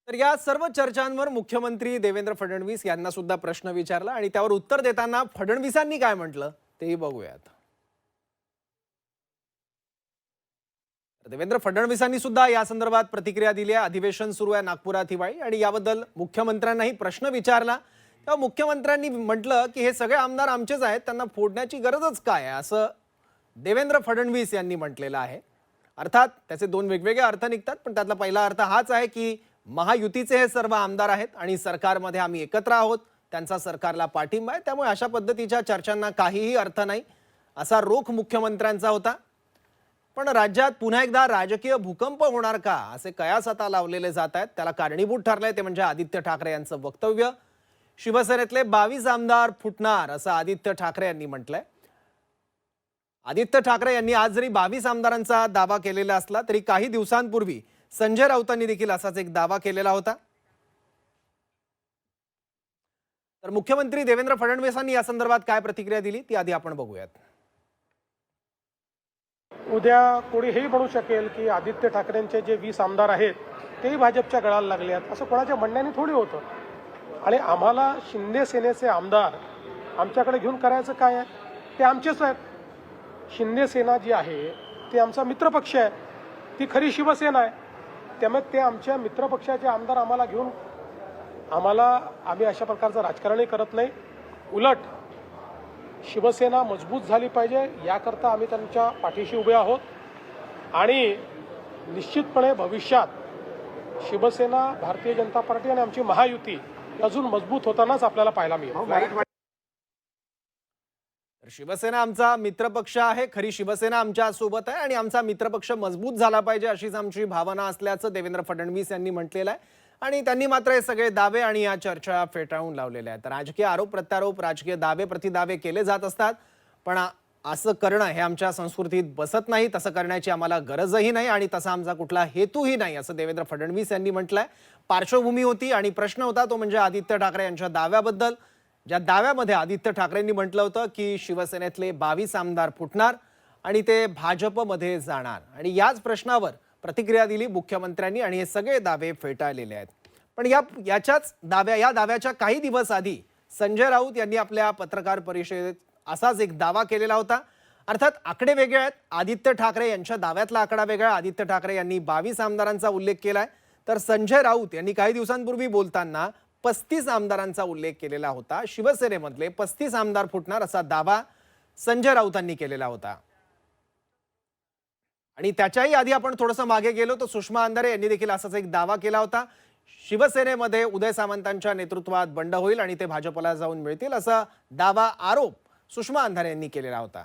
तर या सर्व चर्चांवर मुख्यमंत्री देवेंद्र फडणवीस यांना सुद्धा प्रश्न विचारला आणि त्यावर उत्तर देताना फडणवीसांनी काय म्हटलं तेही बघूयात. तर देवेंद्र फडणवीसांनी सुद्धा या संदर्भात प्रतिक्रिया दिली आहे. अधिवेशन सुरू आहे नागपुरात हिवाळी आणि याबद्दल मुख्यमंत्र्यांनाही प्रश्न विचारला. तेव्हा मुख्यमंत्र्यांनी म्हटलं की हे सगळे आमदार आमचेच आहेत, त्यांना फोडण्याची गरजच काय आहे असं देवेंद्र फडणवीस यांनी म्हटलेलं आहे. अर्थात त्याचे दोन वेगवेगळे अर्थ निघतात, पण त्यातला पहिला अर्थ हाच आहे की महायुतीचे हे सर्व आमदार आहेत आणि सरकारमध्ये आम्ही एकत्र आहोत, त्यांचा सरकारला पाठिंबा आहे, त्यामुळे अशा पद्धतीच्या चर्चांना काहीही अर्थ नाही असा रोख मुख्यमंत्र्यांचा होता. पण राज्यात पुन्हा एकदा राजकीय भूकंप होणार का असे कयास आता लावलेले जात आहेत. त्याला कारणीभूत ठरलंय ते म्हणजे आदित्य ठाकरे यांचं वक्तव्य. शिवसेनेतले 22 आमदार फुटणार असं आदित्य ठाकरे यांनी म्हटलंय. आदित्य ठाकरे यांनी आज जरी 22 आमदारांचा दावा केलेला असला तरी काही दिवसांपूर्वी संजय राऊतांनी देखील असाच एक दावा केलेला होता. तर मुख्यमंत्री देवेंद्र फडणवीसांनी या संदर्भात काय प्रतिक्रिया दिली ती आधी आपण बघूयात. उद्या कोणी हेही म्हणू शकेल की आदित्य ठाकरेंचे जे 20 आमदार आहेत तेही भाजपच्या गळाला लागले आहेत, असं कोणाच्या म्हणण्याने थोडी होतं. आणि आम्हाला शिंदे सेनेचे आमदार आमच्याकडे घेऊन करायचं काय आहे, ते आमचेच आहेत. शिंदे सेना जी आहे ती आमचा मित्रपक्ष आहे, ती खरी शिवसेना आहे. त्यामुळे ते आमच्या मित्रपक्षाचे आमदार आम्हाला घेऊन आम्ही अशा प्रकारचं राजकारणही करत नाही. उलट शिवसेना मजबूत झाली पाहिजे याकरता आम्ही त्यांच्या पाठीशी उभे आहोत. आणि निश्चितपणे भविष्यात शिवसेना, भारतीय जनता पार्टी आणि आमची महायुती अजून मजबूत होतानाच आपल्याला पाहायला मिळेल. तर शिवसेना आमचा मित्रपक्ष आहे, खरी शिवसेना आमच्या सोबत आहे आणि आमचा मित्रपक्ष मजबूत झाला पाहिजे अशीच आमची भावना असल्याचं देवेंद्र फडणवीस यांनी म्हटलेलं आहे. आणि त्यांनी मात्र हे सगळे दावे आणि या चर्चा फेटाळून लावलेल्या आहेत. राजकीय आरोप प्रत्यारोप, राजकीय दावे प्रतिदावे केले जात असतात, पण असं करणं हे आमच्या संस्कृतीत बसत नाही. तसं करण्याची आम्हाला गरजही नाही आणि तसा आमचा कुठला हेतूही नाही असं देवेंद्र फडणवीस यांनी म्हटलंय. पार्श्वभूमी होती आणि प्रश्न होता तो म्हणजे आदित्य ठाकरे यांच्या दाव्याबद्दल, ज्या दाव्यामध्ये आदित्य ठाकरेंनी म्हटलं होतं की शिवसेनेतले 22 आमदार फुटणार आणि ते भाजपमध्ये जाणार. आणि याच प्रश्नावर प्रतिक्रिया दिली मुख्यमंत्र्यांनी आणि हे सगळे दावे फेटाळलेले आहेत. पण या दाव्याच्या काही दिवस आधी संजय राऊत यांनी आपल्या पत्रकार परिषदेत असाच एक दावा केलेला होता. अर्थात आकडे वेगळे आहेत. आदित्य ठाकरे यांच्या दाव्यातला आकडा वेगळा. आदित्य ठाकरे यांनी 22 आमदारांचा उल्लेख केलाय, तर संजय राऊत यांनी काही दिवसांपूर्वी बोलताना 35 आमदारांचा उल्लेख केलेला होता. शिवसेनेमधले 35 आमदार फुटणार असा दावा संजय राऊतांनी केलेला होता. आणि त्याच्याही आधी आपण थोडंसं मागे गेलो तर सुषमा अंधारे यांनी देखील असाच एक दावा केला होता. शिवसेनेमध्ये उदय सामंतांच्या नेतृत्वात बंड होईल आणि ते भाजपला जाऊन मिळतील असा दावा, आरोप सुषमा अंधारे यांनी केलेला होता.